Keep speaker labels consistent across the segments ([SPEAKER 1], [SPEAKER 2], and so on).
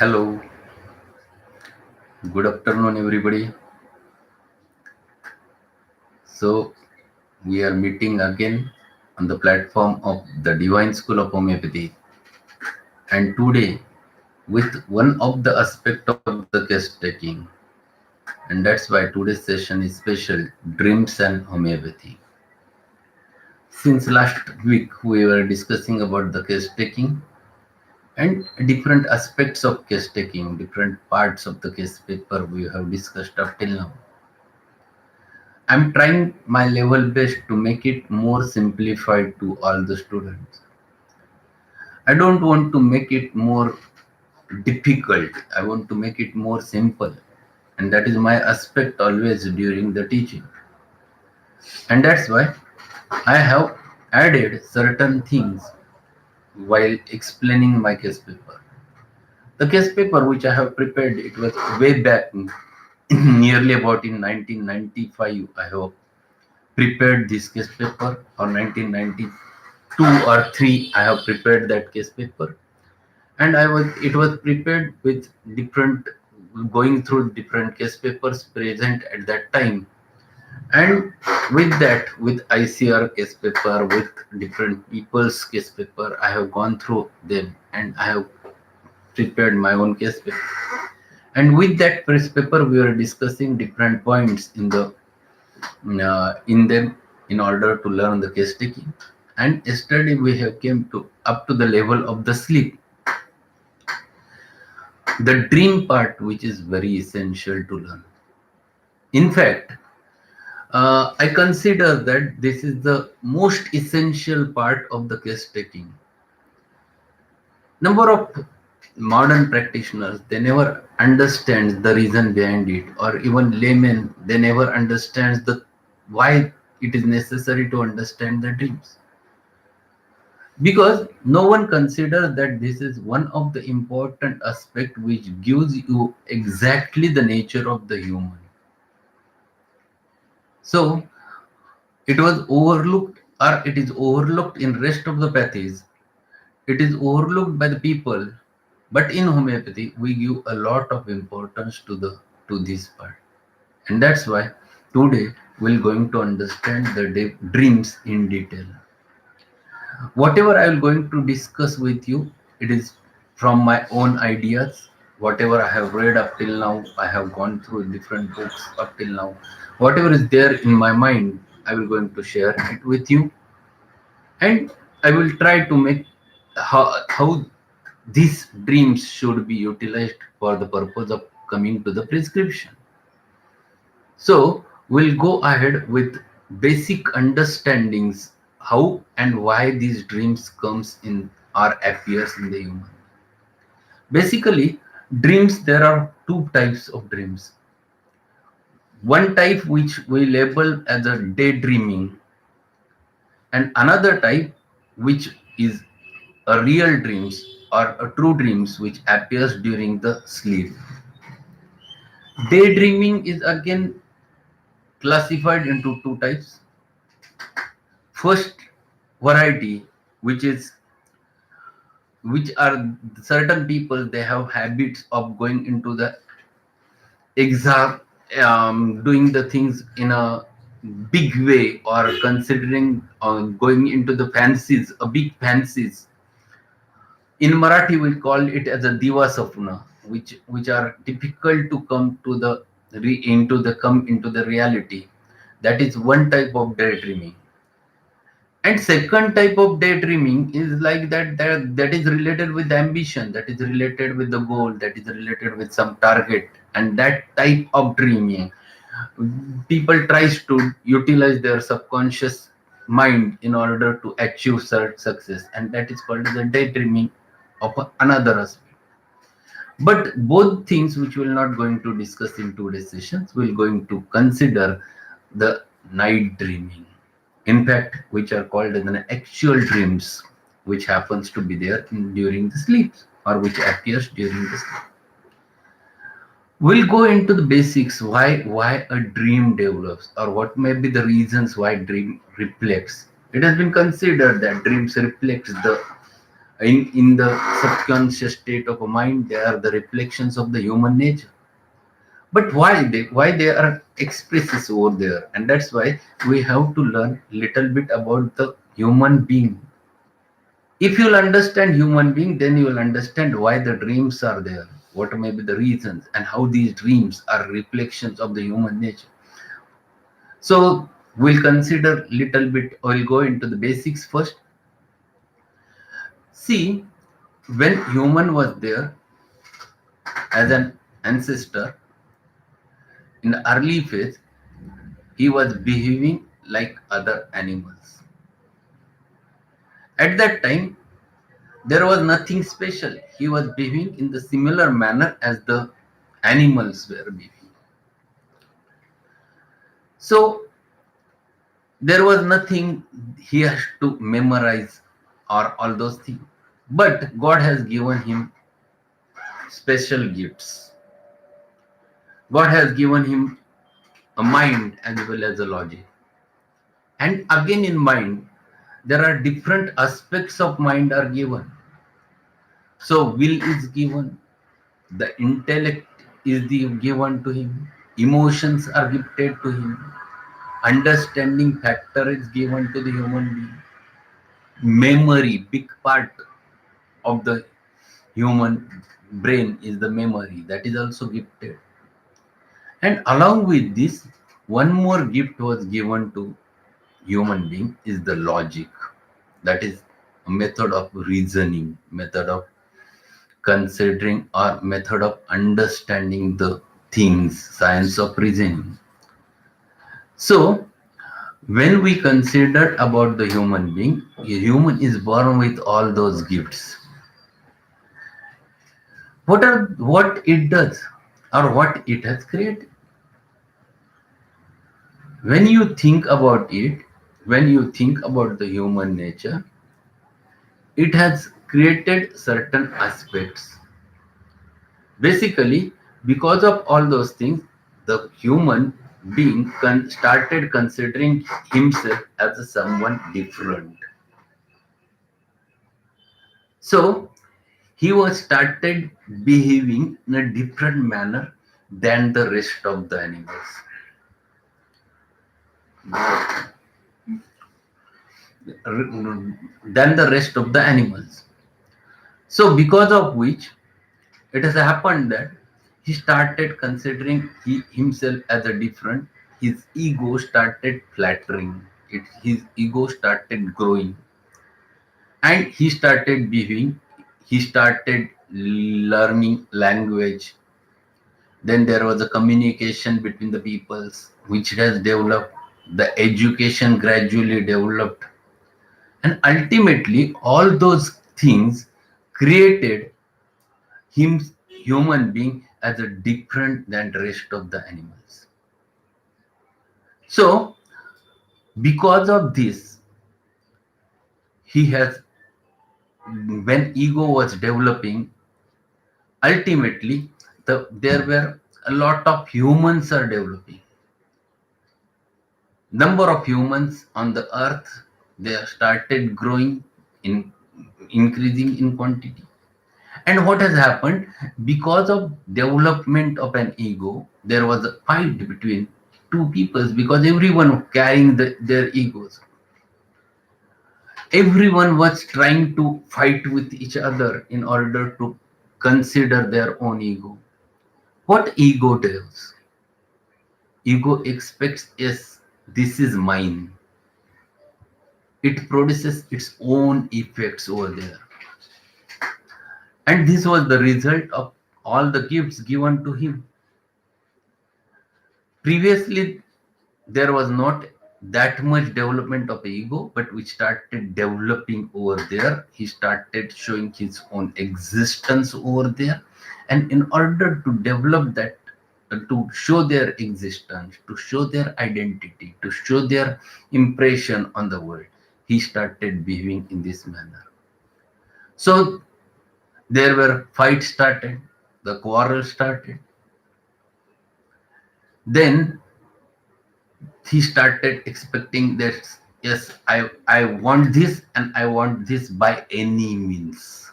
[SPEAKER 1] Hello, good afternoon, everybody. So, we are meeting again on the platform of the Divine School of Homoeopathy, and today with one of the aspect of the case taking, and that's why today's session is special: dreams and homeopathy. Since last week, we were discussing about the case taking and different aspects of case taking, different parts of the case paper we have discussed up till now. I'm trying my level best to make it more simplified to all the students. I don't want to make it more difficult. I want to make it more simple. And that is my aspect always during the teaching. And that's why I have added certain things while explaining my case paper. The case paper which I have prepared, it was way back nearly about in 1995. I have prepared this case paper, or 1992 or 3 I have prepared that case paper, and it was prepared with different, going through different case papers present at that time, and with that, with ICR case paper, with different people's case paper, I have gone through them and I have prepared my own case paper. And with that press paper we were discussing different points in them in order to learn the case taking. And yesterday we have came to up to the level of the sleep, the dream part, which is very essential to learn. In fact, I consider that this is the most essential part of the case taking. Number of modern practitioners, they never understand the reason behind it, or even laymen, they never understand the why it is necessary to understand the dreams, because no one considers that this is one of the important aspect which gives you exactly the nature of the human. So it was overlooked, or it is overlooked in rest of the pathies. It is overlooked by the people, but in homeopathy we give a lot of importance to this part. And that's why today we're going to understand the dreams in detail. Whatever I am going to discuss with you, it is from my own ideas. Whatever I have read up till now, I have gone through different books up till now. Whatever is there in my mind, I will going to share it with you, and I will try to make how these dreams should be utilized for the purpose of coming to the prescription. So we'll go ahead with basic understandings how and why these dreams comes in or appears in the human. Basically, dreams, there are two types of dreams. One type which we label as a daydreaming, and another type which is a real dreams or a true dreams which appears during the sleep. Daydreaming is again classified into two types. First variety, which is which are certain people, they have habits of going into the exam, doing the things in a big way, or considering going into the fancies, a big fancies. In Marathi we call it as a diva sapna, which are difficult to come to the come into the reality. That is one type of daydreaming. And second type of daydreaming is like that is related with ambition, that is related with the goal, that is related with some target. And that type of dreaming, people tries to utilize their subconscious mind in order to achieve certain success, and that is called as a daydreaming of another aspect. But both things which we're not going to discuss in today's sessions, we're going to consider the night dreaming. In fact, which are called as an actual dreams, which happens to be there during the sleeps, or which appears during the sleep. We'll go into the basics, why a dream develops, or what may be the reasons why dream reflects. It has been considered that dreams reflects the In the subconscious state of a mind, they are the reflections of the human nature. But why they are expresses over there, and that's why we have to learn little bit about the human being. If you'll understand human being, then you will understand why the dreams are there, what may be the reasons, and how these dreams are reflections of the human nature. So we'll consider little bit, or we'll go into the basics first. See, when human was there as an ancestor in the early phase, he was behaving like other animals. At that time, there was nothing special. He was behaving in the similar manner as the animals were behaving. So there was nothing he has to memorize or all those things. But God has given him special gifts. God has given him a mind as well as a logic. And again in mind, there are different aspects of mind are given. So will is given, the intellect is given to him, emotions are gifted to him, understanding factor is given to the human being, memory, big part of the human brain is the memory, that is also gifted. And along with this, one more gift was given to human being is the logic. That is a method of reasoning, method of considering, or method of understanding the things, science of reasoning. So when we consider about the human being, a human is born with all those gifts. What it does, or what it has created? When you think about it, when you think about the human nature, it has created certain aspects. Basically, because of all those things, the human being started considering himself as a someone different. So he was started behaving in a different manner than the rest of the animals, than the rest of the animals. So because of which it has happened that he started considering himself as a different. His ego started flattering. His ego started growing, and he started behaving. He started learning language. Then there was a communication between the peoples, which has developed. The education gradually developed, and ultimately, all those things created him, human being, as a different than the rest of the animals. So because of this, he has, when ego was developing, ultimately there were a lot of humans are developing. Number of humans on the earth, they have started growing, in increasing in quantity. And what has happened, because of development of an ego, there was a fight between two peoples, because everyone carrying their egos. Everyone was trying to fight with each other in order to consider their own ego. What ego does? Ego expects, yes, this is mine. It produces its own effects over there. And this was the result of all the gifts given to him. Previously, there was not that much development of ego, but we started developing over there. He started showing his own existence over there, and in order to develop that, to show their existence, to show their identity, to show their impression on the world, he started behaving in this manner. So there were fights started, the quarrel started. Then he started expecting that Yes, I want this and I want this by any means.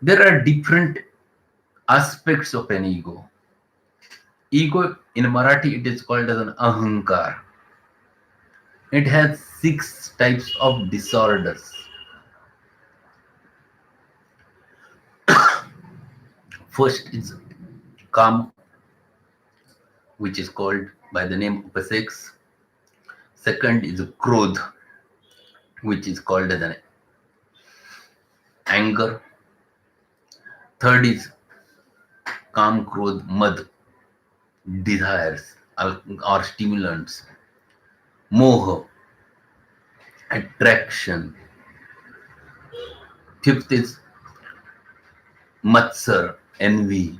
[SPEAKER 1] There are different aspects of an ego. Ego in Marathi it is called as an ahankar. It has 6 types of disorders. First is kam, which is called by the name of a sex. Second is krodh, which is called as an anger. Third is kam, krodh, mad, desires or stimulants. Moha, attraction. Fifth is matsar, envy.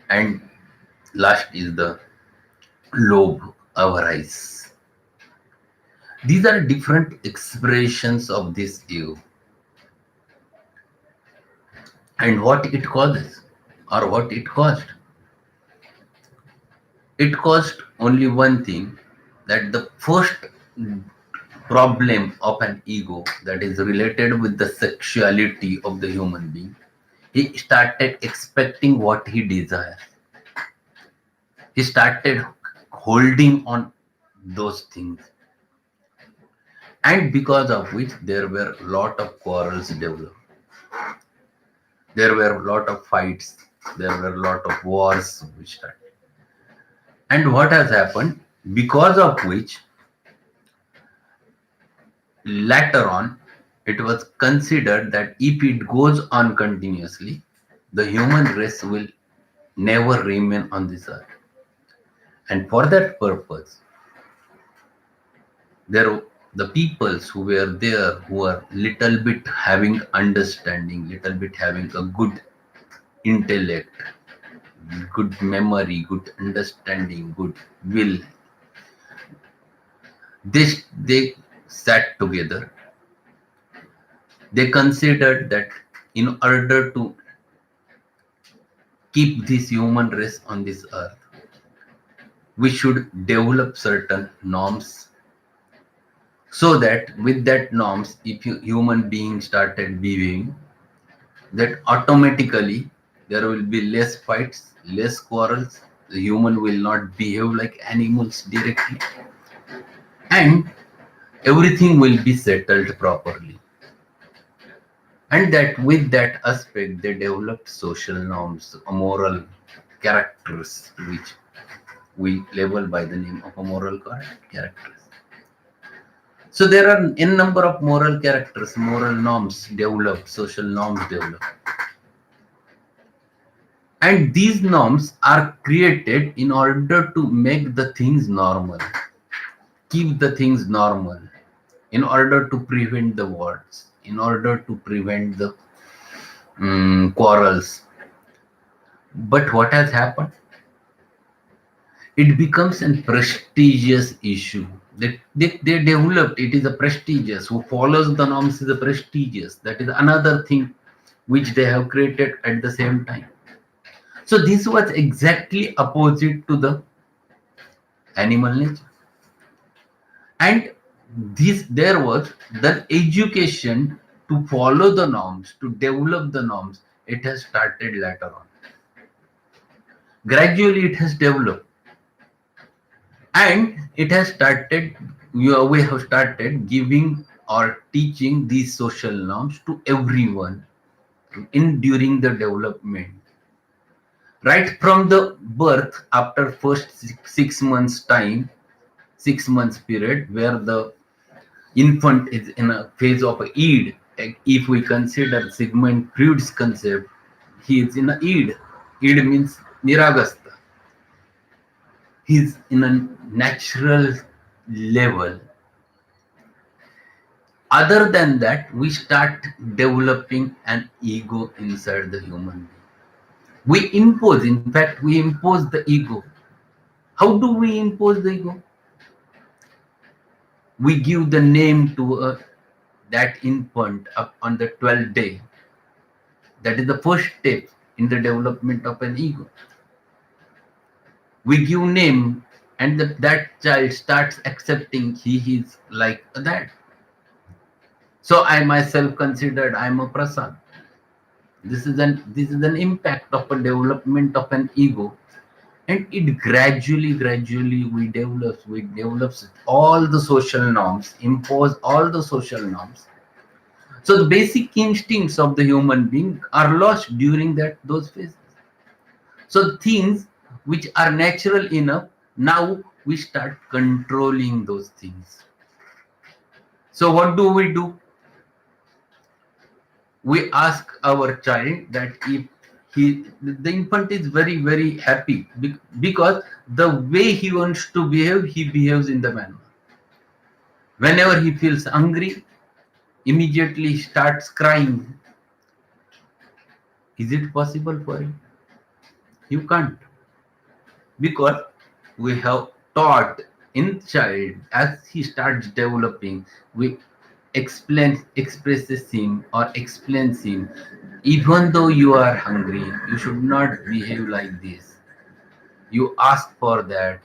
[SPEAKER 1] And last is the lobh, avarice. These are different expressions of this ego. And what it causes or what it caused. It caused only one thing, that the first problem of an ego that is related with the sexuality of the human being, he started expecting what he desires. He started holding on those things, and because of which there were a lot of quarrels developed. There were a lot of fights. There were a lot of wars which started. And what has happened? Because of which, later on, it was considered that if it goes on continuously, the human race will never remain on this earth. And for that purpose, there the peoples who were there, who are little bit having understanding, little bit having a good intellect, good memory, good understanding, good will, they sat together. They considered that in order to keep this human race on this earth, we should develop certain norms, so that with that norms, if human beings started behaving, that automatically there will be less fights, less quarrels. The human will not behave like animals directly, and everything will be settled properly. And that with that aspect, they developed social norms, moral characters, which we label by the name of a moral characters. So there are n number of moral characters, moral norms developed, social norms developed. And these norms are created in order to make the things normal, keep the things normal, in order to prevent the wars, in order to prevent the quarrels. But what has happened? It becomes a prestigious issue. They developed, it is a prestigious. Who follows the norms is a prestigious. That is another thing which they have created at the same time. So this was exactly opposite to the animal nature. And this there was the education to follow the norms, to develop the norms. It has started later on. Gradually it has developed. And it has started, we have started giving or teaching these social norms to everyone in during the development. Right from the birth, after first 6 months time, 6 months period, where the infant is in a phase of a Eid. If we consider Sigmund Freud's concept, he is in a Eid. Eid means Niragastha. He's in a natural level. Other than that, we start developing an ego inside the human being. We impose, in fact, we impose the ego. How do we impose the ego? We give the name to that infant up on the 12th day. That is the first step in the development of an ego. We give name and that child starts accepting he is like that. So I myself considered I'm a Prasad. This is an impact of a development of an ego, and it gradually we develops all the social norms, impose all the social norms. So the basic instincts of the human being are lost during that those phases. So things which are natural enough, now we start controlling those things. So what do? We ask our child that if the infant is very happy because the way he wants to behave, he behaves in the manner. Whenever he feels hungry, immediately starts crying. Is it possible for him? You can't, because we have taught in child as he starts developing, we expresses him or explains him, even though you are hungry, you should not behave like this. You ask for that.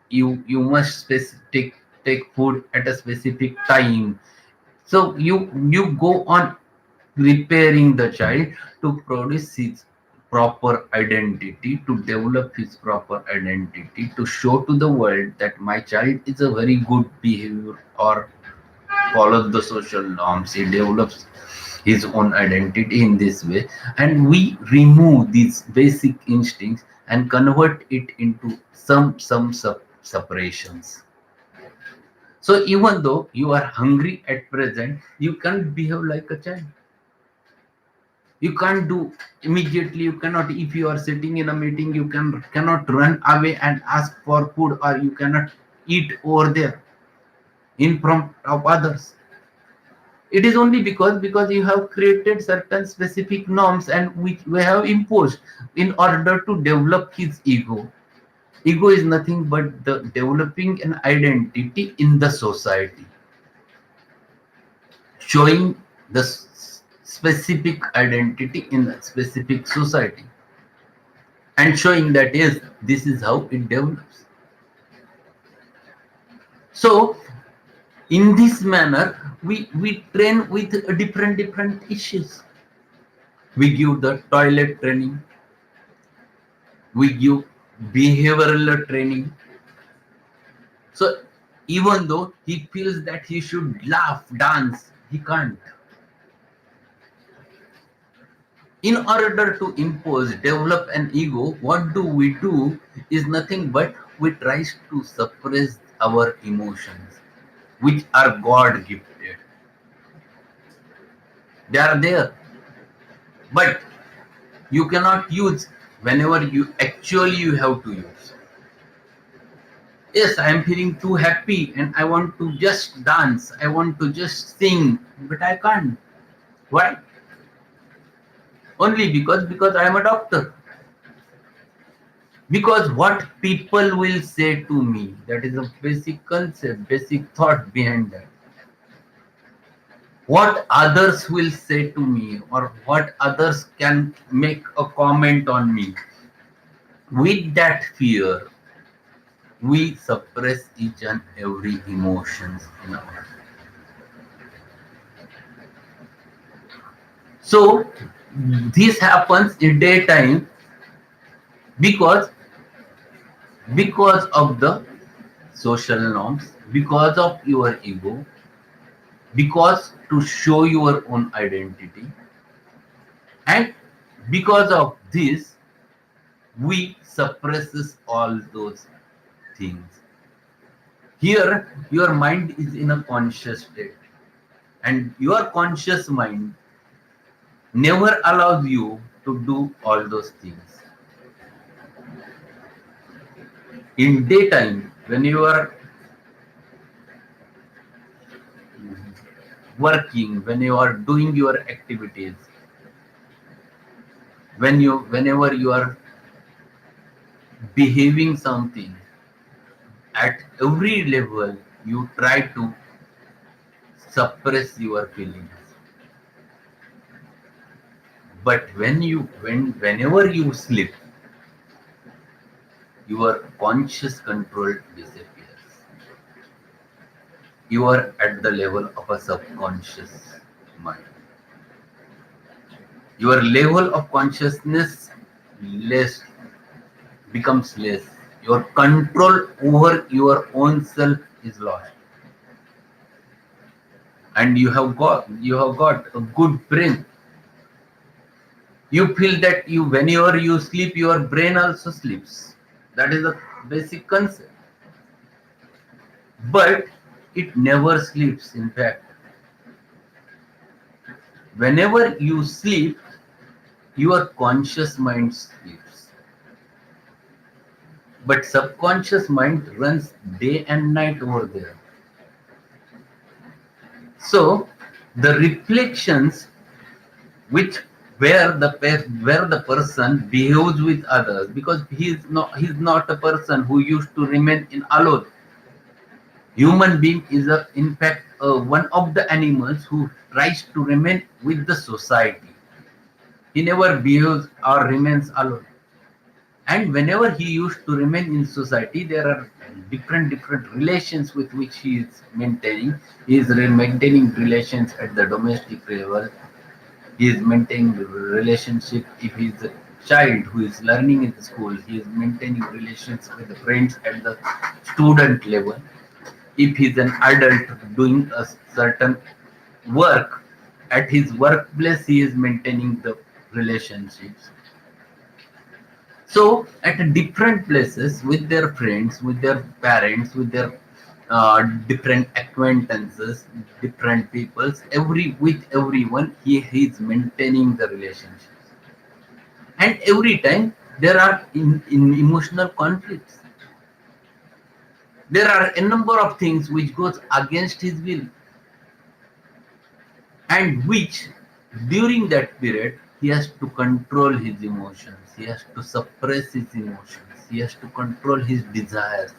[SPEAKER 1] You must take food at a specific time. So you go on preparing the child to produce his proper identity, to develop his proper identity, to show to the world that my child is a very good behavior or follows the social norms. He develops his own identity in this way, and we remove these basic instincts and convert it into some separations. So even though you are hungry at present, you can't behave like a child. You can't do immediately. You cannot, if you are sitting in a meeting, you cannot run away and ask for food, or you cannot eat over there in front of others. It is only because you have created certain specific norms and which we have imposed in order to develop his ego. Ego is nothing but the developing an identity in the society, showing the specific identity in a specific society, and showing that yes, this is how it develops. So in this manner, we train with different issues. We give the toilet training, we give behavioral training. So even though he feels that he should laugh, dance, he can't. In order to impose, develop an ego, what do is nothing but we try to suppress our emotions, which are God gifted. They are there, but you cannot use whenever you have to use. Yes, I am feeling too happy and I want to just dance, I want to just sing, but I can't. Why? Only because I am a doctor. Because what people will say to me, that is a basic concept, basic thought behind that. What others will say to me, or what others can make a comment on me. With that fear, we suppress each and every emotions in our life. So this happens in daytime because of the social norms, because of your ego, because to show your own identity, and because of this we suppresses all those things. Here your mind is in a conscious state, and your conscious mind never allows you to do all those things. In daytime, when you are working, when you are doing your activities, whenever you are behaving something, at every level you try to suppress your feelings. But whenever you sleep, your conscious control disappears. You are at the level of a subconscious mind. Your level of consciousness less becomes less. Your control over your own self is lost, and you have got a good brain. You feel that you whenever you sleep, your brain also sleeps. That is the basic concept. But it never sleeps. In fact, whenever you sleep, your conscious mind sleeps. But subconscious mind runs day and night over there. So the reflections which where the person behaves with others, because he's not a person who used to remain in alone. Human being is in fact one of the animals who tries to remain with the society. He never behaves or remains alone. And whenever he used to remain in society, there are different relations with which he is maintaining. He is maintaining relations at the domestic level. He is maintaining relationship if he is a child who is learning in the school. He is maintaining relations with the friends at the student level. If he is an adult doing a certain work at his workplace, he is maintaining the relationships. So at different places with their friends, with their parents, with their different acquaintances, different peoples, with everyone, he is maintaining the relationships. And every time there are in emotional conflicts. There are a number of things which goes against his will, and which during that period he has to control his emotions, he has to suppress his emotions, he has to control his desires,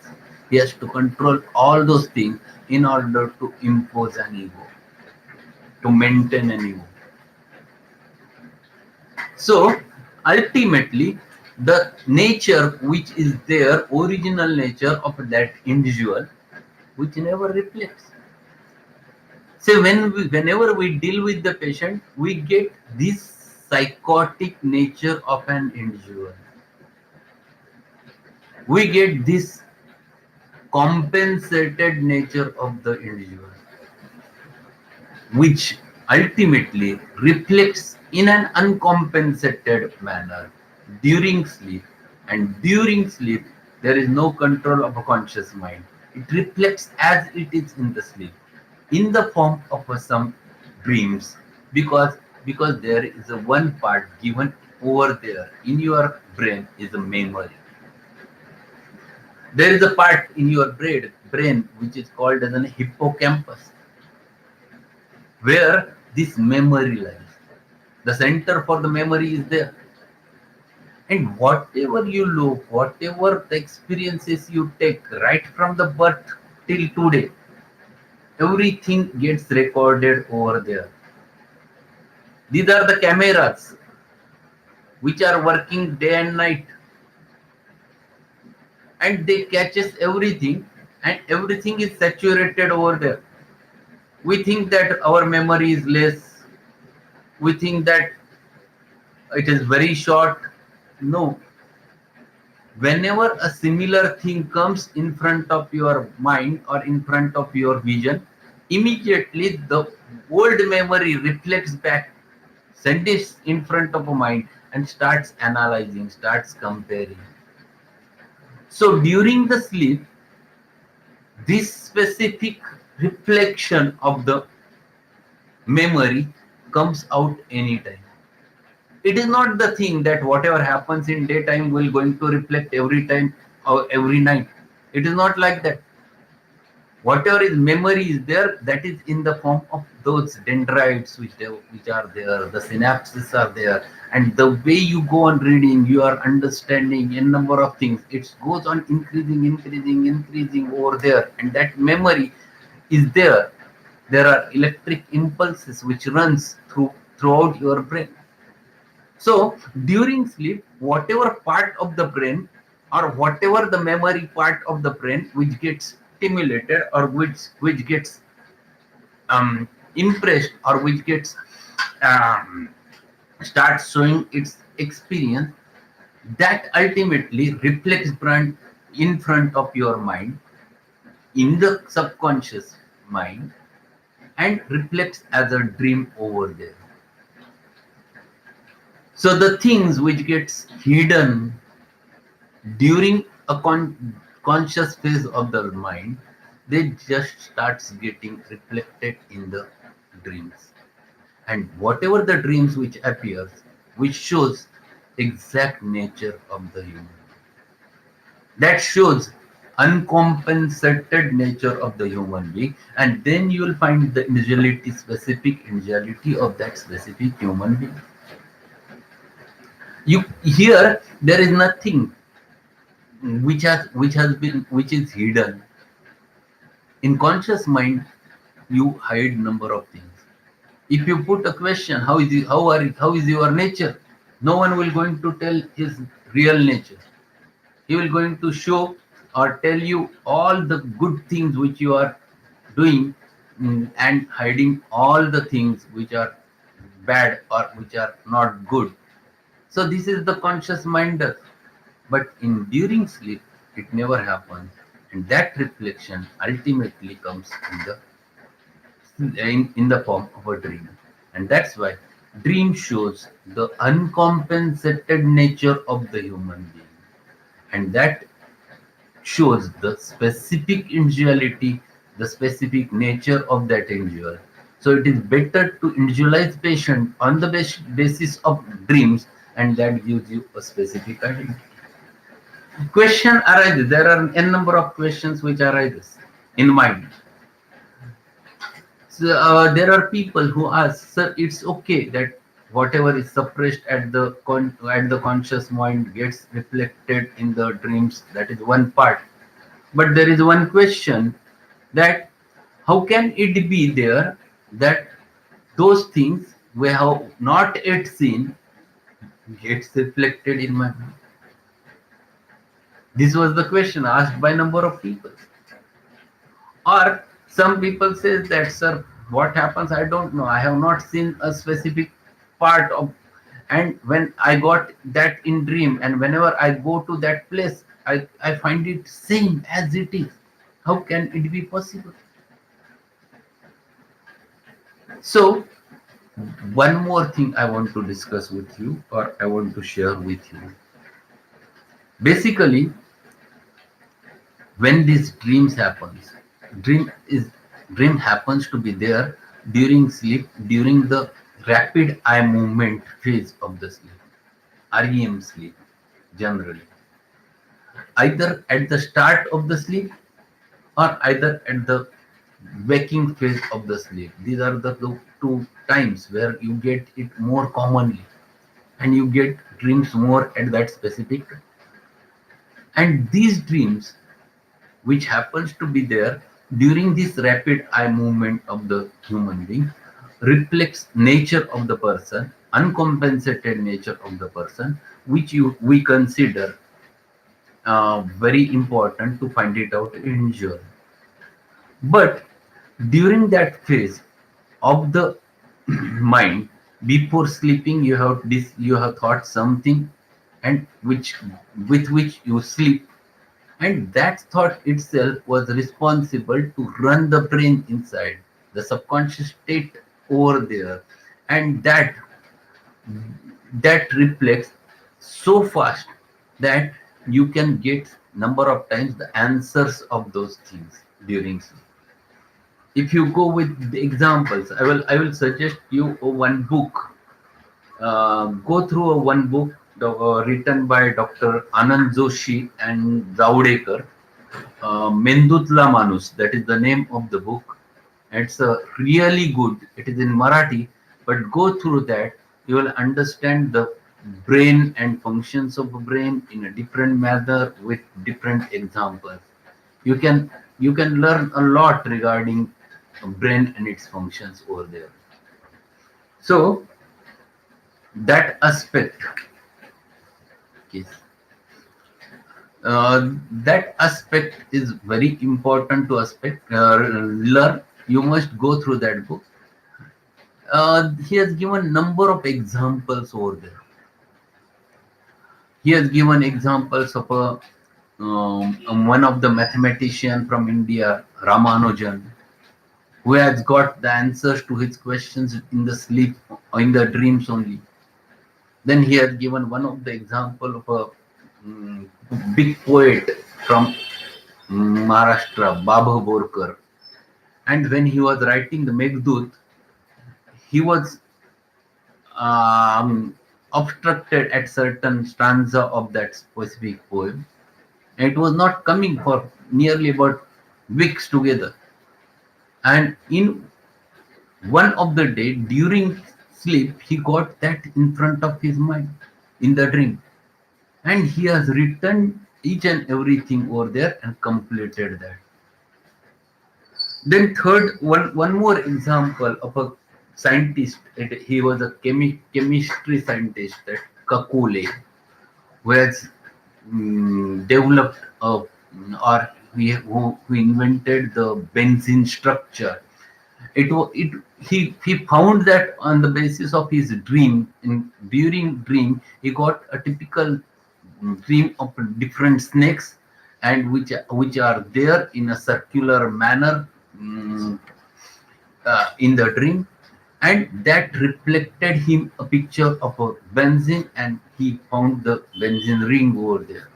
[SPEAKER 1] he has to control all those things in order to impose an ego, to maintain an ego. So ultimately the nature which is there, original nature of that individual, which never reflects. So whenever we deal with the patient, we get this psychotic nature of an individual. We get this compensated nature of the individual, which ultimately reflects in an uncompensated manner during sleep. And during sleep, there is no control of a conscious mind. It reflects as it is in the sleep, in the form of some dreams, because there is a one part given over there in your brain is a memory. There is a part in your brain which is called as an hippocampus, where this memory lies. The center for the memory is there. And whatever you look, whatever the experiences you take right from the birth till today, everything gets recorded over there. These are the cameras which are working day and night, and they catches everything, and everything is saturated over there. We think that our memory is less. We think that it is very short. No, whenever a similar thing comes in front of your mind or in front of your vision, immediately the old memory reflects back, sends it in front of a mind, and starts analyzing, starts comparing. So during the sleep, this specific reflection of the memory comes out anytime. It is not the thing that whatever happens in daytime will going to reflect every time or every night. It is not like that. Whatever is memory is there, that is in the form of those dendrites which are there, the synapses are there, and the way you go on reading, you are understanding a number of things. It goes on increasing over there, and that memory is there. There are electric impulses which runs throughout your brain. So during sleep, whatever part of the brain or whatever the memory part of the brain which gets stimulated, or which gets impressed, or which gets um, starts showing its experience, that ultimately reflects brand in front of your mind, in the subconscious mind, and reflects as a dream over there. So the things which gets hidden during a conscious phase of the mind, they just starts getting reflected in the dreams. And whatever the dreams which appears, which shows exact nature of the human, that shows uncompensated nature of the human being, and then you will find the individuality, specific individuality of that specific human being. You here there is nothing which is hidden. In conscious mind, you hide number of things. If you put a question, how is your nature, no one will going to tell his real nature. He will going to show or tell you all the good things which you are doing, and hiding all the things which are bad or which are not good. So this is the conscious mind does. But in during sleep, it never happens, and that reflection ultimately comes in the form of a dream. And that's why dream shows the uncompensated nature of the human being, and that shows the specific individuality, the specific nature of that individual. So it is better to individualize patient on the basis of dreams, and that gives you a specific identity. Question arises. There are n number of questions which arises in mind. So, there are people who ask, "Sir, it's okay that whatever is suppressed at the at the conscious mind gets reflected in the dreams." That is one part. But there is one question, that how can it be there that those things we have not yet seen gets reflected in my mind? This was the question asked by number of people. Or some people say that, "Sir, what happens, I don't know. I have not seen a specific part of, and when I got that in dream, and whenever I go to that place, I find it same as it is. How can it be possible?" So one more thing I want to discuss with you, or I want to share with you. Basically, when these dreams happens, dream is dream happens to be there during sleep, during the rapid eye movement phase of the sleep, REM sleep, generally, either at the start of the sleep or either at the waking phase of the sleep. These are the two times where you get it more commonly, and you get dreams more at that specific time. And these dreams, which happens to be there during this rapid eye movement of the human being, reflects nature of the person, uncompensated nature of the person, which we consider very important to find it out in journal. But during that phase of the mind, before sleeping, you have thought something, and which with which you sleep, and that thought itself was responsible to run the brain inside the subconscious state over there, and that reflects so fast that you can get number of times the answers of those things during sleep. If you go with the examples, I will suggest you one book. Go through one book written by Dr. Anand Joshi and Zawdekar. Mendutla Manus, that is the name of the book. It's really good. It is in Marathi, but go through that. You will understand the brain and functions of the brain in a different manner with different examples. You can you can learn a lot regarding brain and its functions over there. So that aspect is That aspect is very important to learn. You must go through that book. He has given number of examples over there. He has given examples of one of the mathematician from India, Ramanujan, who has got the answers to his questions in the sleep or in the dreams only. Then he has given one of the example of a mm, big poet from Maharashtra, Baba Borkar. And when he was writing the Meghdut, he was um, obstructed at certain stanza of that specific poem. And it was not coming for nearly about weeks together. And in one of the day during sleep, he got that in front of his mind in the dream. And he has written each and everything over there and completed that. Then third, one more example of a scientist. He was a chemistry scientist at Kakule, who has developed or who invented the benzene structure. He found that on the basis of his dream. During dream, he got a typical dream of different snakes, and which are there in a circular manner mm, in the dream, and that reflected him a picture of a benzene, and he found the benzene ring over there.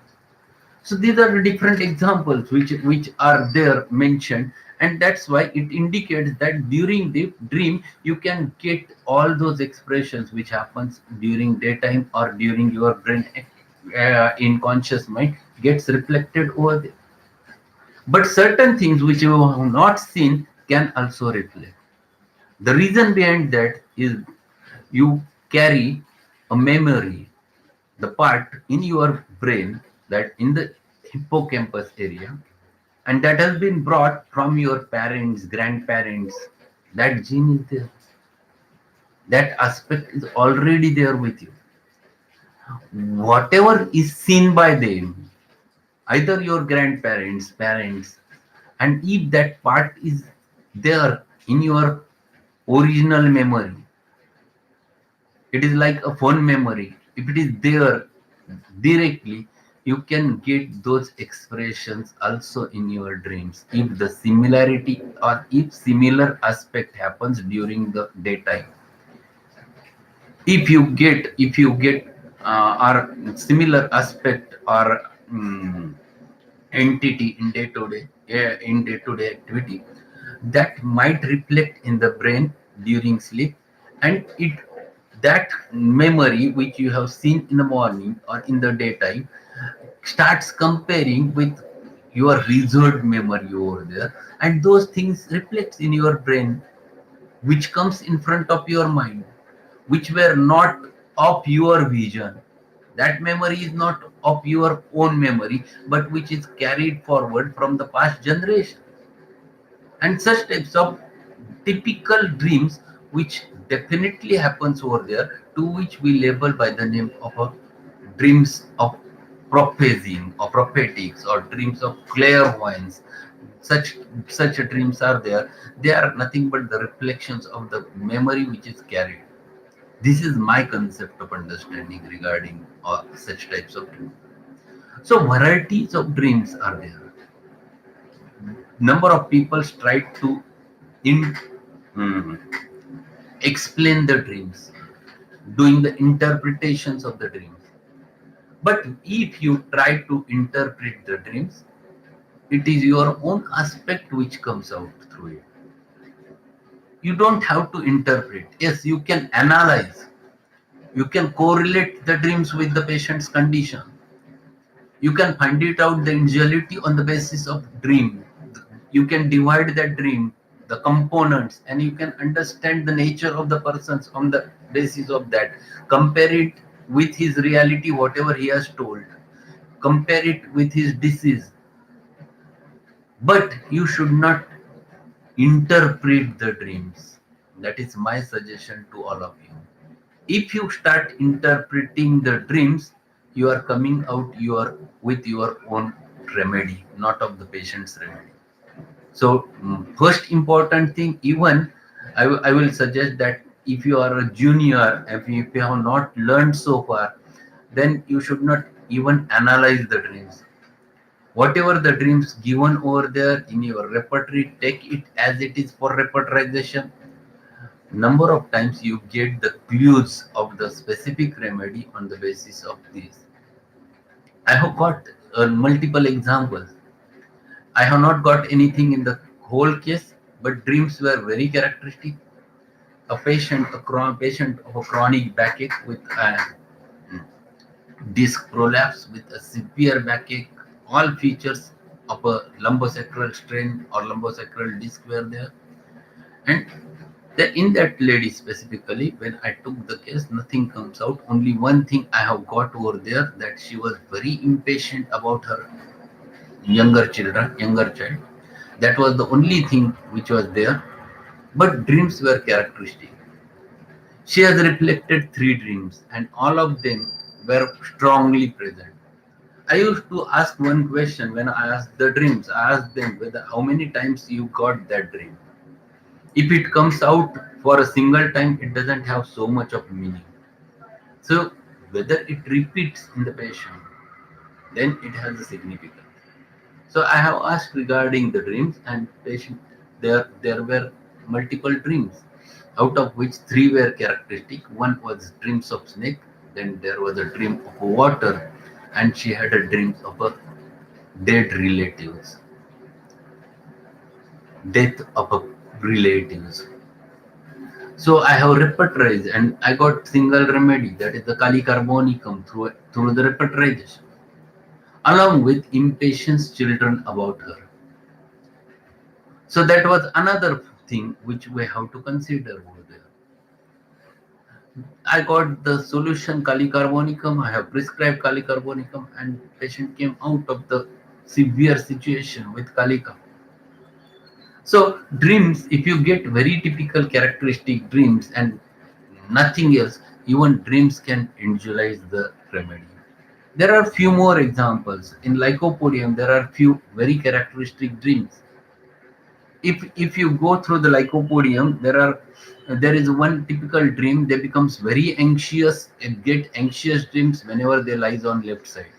[SPEAKER 1] So these are the different examples which are there mentioned, and that's why it indicates that during the dream you can get all those expressions which happens during daytime or during your brain in conscious mind gets reflected over there. But certain things which you have not seen can also reflect. The reason behind that is you carry a memory, the part in your brain that in the hippocampus area, and that has been brought from your parents, grandparents. That gene is there. That aspect is already there with you. Whatever is seen by them, either your grandparents, parents, and if that part is there in your original memory, it is like a phone memory. If it is there directly, you can get those expressions also in your dreams if the similarity or if similar aspect happens during the daytime. If you get or similar aspect or entity in day-to-day activity, that might reflect in the brain during sleep, and it that memory which you have seen in the morning or in the daytime starts comparing with your reserved memory over there, and those things reflects in your brain, which comes in front of your mind, which were not of your vision. That memory is not of your own memory, but which is carried forward from the past generation. And such types of typical dreams, which definitely happens over there, to which we label by the name of a dreams of prophesying or prophetics or dreams of clairvoyance. Such dreams are there. They are nothing but the reflections of the memory which is carried. This is my concept of understanding regarding such types of dreams. So varieties of dreams are there. Number of people try to in, mm, explain the dreams, doing the interpretations of the dreams. But if you try to interpret the dreams, it is your own aspect which comes out through it. You don't have to interpret. Yes, you can analyze. You can correlate the dreams with the patient's condition. You can find it out the individuality on the basis of dream. You can divide that dream, the components, and you can understand the nature of the persons on the basis of that. Compare it with his reality, whatever he has told. Compare it with his disease. But you should not interpret the dreams. That is my suggestion to all of you. If you start interpreting the dreams, you are coming out with your own remedy, not of the patient's remedy. So first important thing, even I will suggest that if you are a junior, if you have not learned so far, then you should not even analyze the dreams. Whatever the dreams given over there in your repertory, take it as it is for repertorization. Number of times you get the clues of the specific remedy on the basis of these. I have got multiple examples. I have not got anything in the whole case, but dreams were very characteristic. Patient of a chronic backache with a disc prolapse with a severe backache, all features of a lumbosacral strain or lumbosacral disc were there. And in that lady specifically, when I took the case, nothing comes out. Only one thing I have got over there, that she was very impatient about her younger child. That was the only thing which was there. But dreams were characteristic. She has reflected three dreams, and all of them were strongly present. I used to ask one question when I asked the dreams. I asked them whether how many times you got that dream. If it comes out for a single time, it doesn't have so much of meaning. So whether it repeats in the patient, then it has a significance. So I have asked regarding the dreams, and patient there were multiple dreams, out of which three were characteristic. One was dreams of snake, then there was a dream of water, and she had a dream of a dead relatives, death of a relatives. So I have repertorized and I got single remedy, that is the Kali carbonicum, through the repertorization, along with impatience children about her. So that was another thing which we have to consider over there. I got the solution Kali carbonicum, I have prescribed Kali carbonicum, and patient came out of the severe situation with Kalika. So dreams, if you get very typical characteristic dreams and nothing else, even dreams can individualize the remedy. There are few more examples. In Lycopodium, there are few very characteristic dreams. If you go through the Lycopodium, there is one typical dream. They becomes very anxious and get anxious dreams whenever they lies on left side,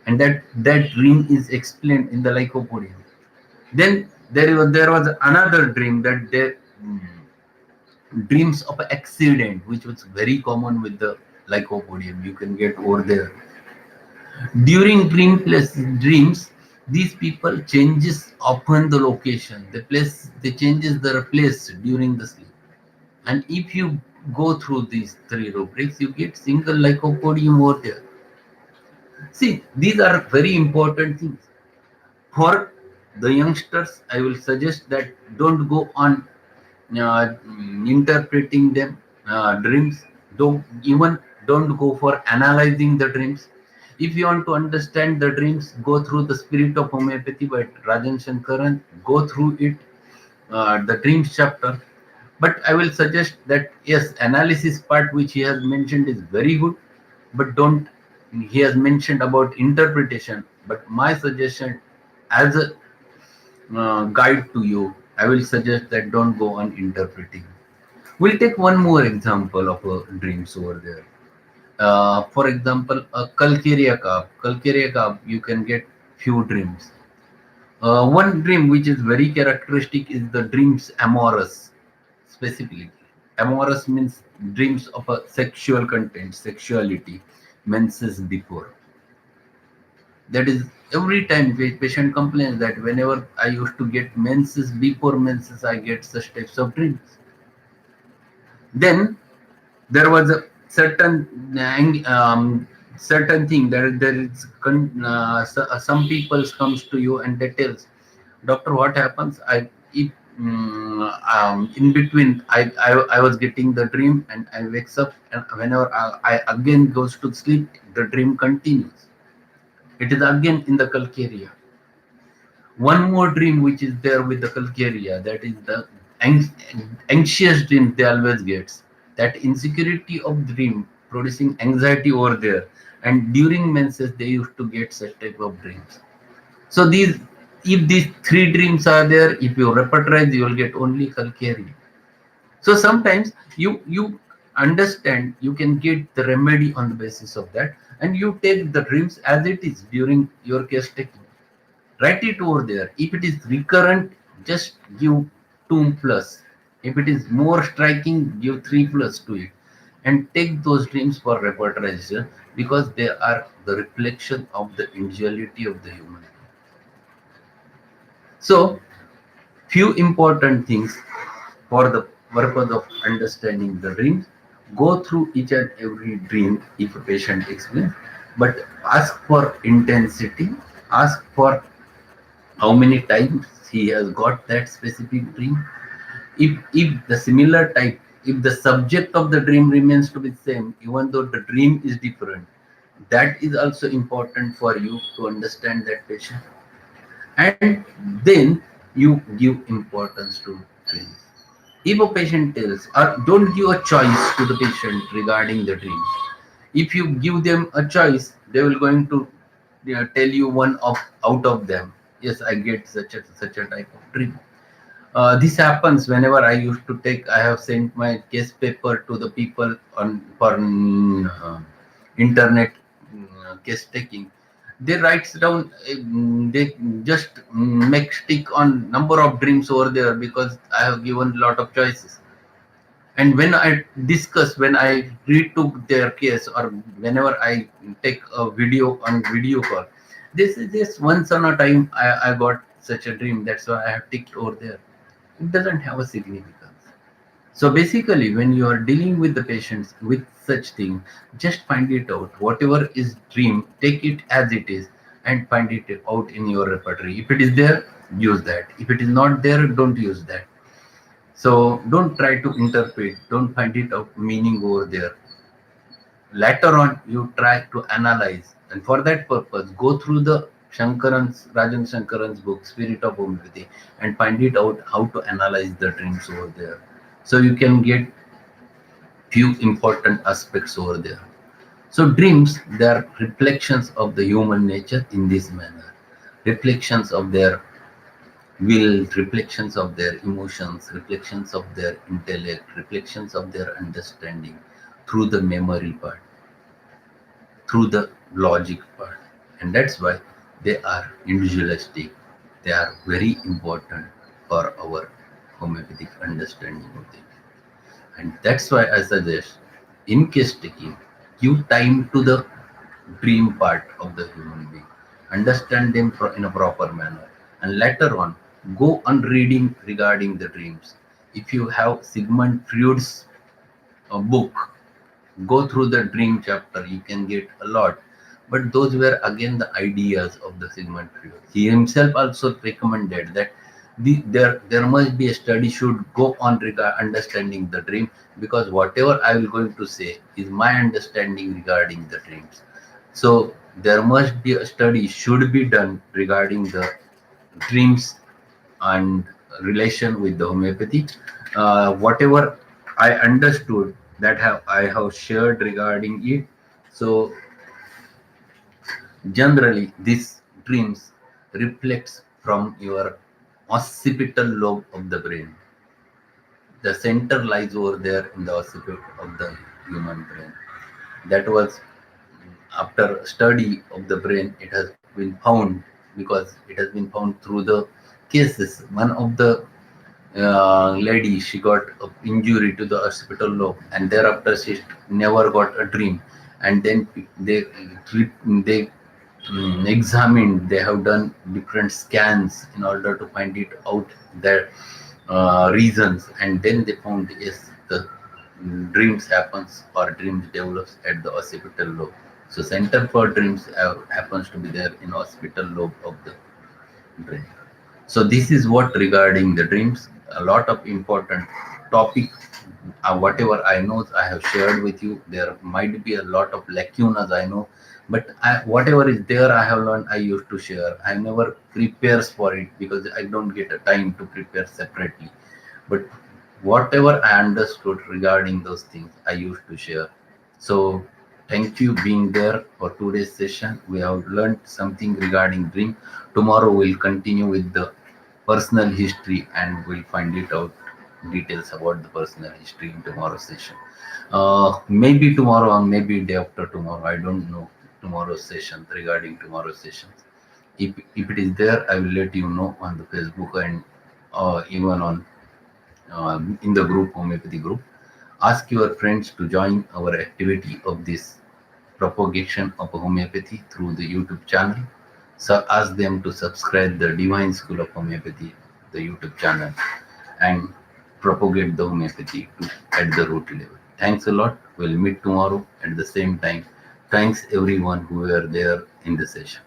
[SPEAKER 1] and that dream is explained in the Lycopodium. Then there was another dream that they dreams of accident, which was very common with the Lycopodium. You can get over there. During dreams, these people changes often the location. They changes their place during the sleep. And if you go through these three rubrics, you get single Lycopodium over there. See, these are very important things. For the youngsters, I will suggest that don't go on interpreting them dreams. Don't go for analyzing the dreams. If you want to understand the dreams, go through the Spirit of Homoeopathy by Rajan Shankaran. Go through it, the dreams chapter. But I will suggest that yes, analysis part which he has mentioned is very good, but don't. He has mentioned about interpretation. But my suggestion, as a guide to you, I will suggest that don't go on interpreting. We'll take one more example of dreams over there. For example, a Calcarea carp. Calcarea carp, you can get few dreams. One dream which is very characteristic is the dreams amorous, specifically. Amorous means dreams of a sexual content, sexuality, menses before. That is, every time patient complains that whenever I used to get menses, before menses, I get such types of dreams. Then there was a certain thing that there is some people comes to you and they tells, doctor, what happens, I if in between I was getting the dream and I wakes up, and whenever I again goes to sleep, the dream continues. It is again in the Calcarea. One more dream which is there with the Calcarea, that is the anxious dream they always gets. That insecurity of dream producing anxiety over there, and during menses they used to get such type of dreams. So these, if these three dreams are there, if you repertorize, you will get only calcari. So sometimes you understand, you can get the remedy on the basis of that, and you take the dreams as it is during your case taking. Write it over there. If it is recurrent, just give 2 plus. If it is more striking, give 3 plus to it, and take those dreams for repertorization, because they are the reflection of the individuality of the human being. So few important things for the purpose of understanding the dreams. Go through each and every dream if a patient explains, but ask for intensity, ask for how many times he has got that specific dream. If the similar type, if the subject of the dream remains to be same, even though the dream is different, that is also important for you to understand that patient. And then you give importance to dreams. If a patient tells, or don't give a choice to the patient regarding the dreams. If you give them a choice, they will going to tell you one of out of them. Yes, I get such a type of dream. This happens whenever I used to take. I have sent my case paper to the people on for internet case taking. They writes down. They just make stick on number of dreams over there because I have given lot of choices. And when I discuss, when I retook their case, or whenever I take a video on video call, this is just once on a time I got such a dream. That's why I have ticked over there. It doesn't have a significance. So basically, when you are dealing with the patients with such thing, just find it out. Whatever is dream, take it as it is and find it out in your repertory. If it is there, use that. If it is not there, don't use that. So don't try to interpret, don't find it out meaning over there. Later on, you try to analyze, and for that purpose, go through the Rajan Shankaran's book, Spirit of Homoeopathy, and find it out how to analyze the dreams over there. So you can get few important aspects over there. So dreams, they are reflections of the human nature in this manner, reflections of their will, reflections of their emotions, reflections of their intellect, reflections of their understanding through the memory part, through the logic part. And that's why they are individualistic. They are very important for our homeopathic understanding of them. And that's why I suggest in case taking, give time to the dream part of the human being, understand them in a proper manner, and later on go on reading regarding the dreams. If you have Sigmund Freud's book, go through the dream chapter, you can get a lot. But those were again the ideas of the Sigmund Freud. He himself also recommended that there must be a study should go on understanding the dream, because whatever I will going to say is my understanding regarding the dreams. So there must be a study should be done regarding the dreams and relation with the homeopathy. Whatever I understood, that have I have shared regarding it. So generally, these dreams reflects from your occipital lobe of the brain. The center lies over there in the occiput of the human brain. That was after study of the brain, it has been found, because it has been found through the cases. One of the lady, she got a injury to the occipital lobe, and thereafter she never got a dream. And then they examined, they have done different scans in order to find it out their reasons, and then they found, yes, the dreams happens or dreams develops at the occipital lobe. So center for dreams happens to be there in occipital lobe of the brain. So this is what regarding the dreams, a lot of important topic. Whatever I know, I have shared with you. There might be a lot of lacunas, I know, but whatever is there, I have learned. I used to share. I never prepares for it because I don't get a time to prepare separately. But whatever I understood regarding those things, I used to share. So thank you being there for today's session. We have learned something regarding dream. Tomorrow we'll continue with the personal history and we'll find it out details about the personal history in tomorrow's session. Maybe tomorrow or maybe day after tomorrow. I don't know tomorrow's session regarding tomorrow's sessions. If it is there, I will let you know on the Facebook and even on in the group homeopathy group. Ask your friends to join our activity of this propagation of homeopathy through the YouTube channel. So ask them to subscribe the Divine School of Homeopathy, the YouTube channel, and propagate the homeopathy at the root level. Thanks a lot. We'll meet tomorrow at the same time. Thanks everyone who were there in the session.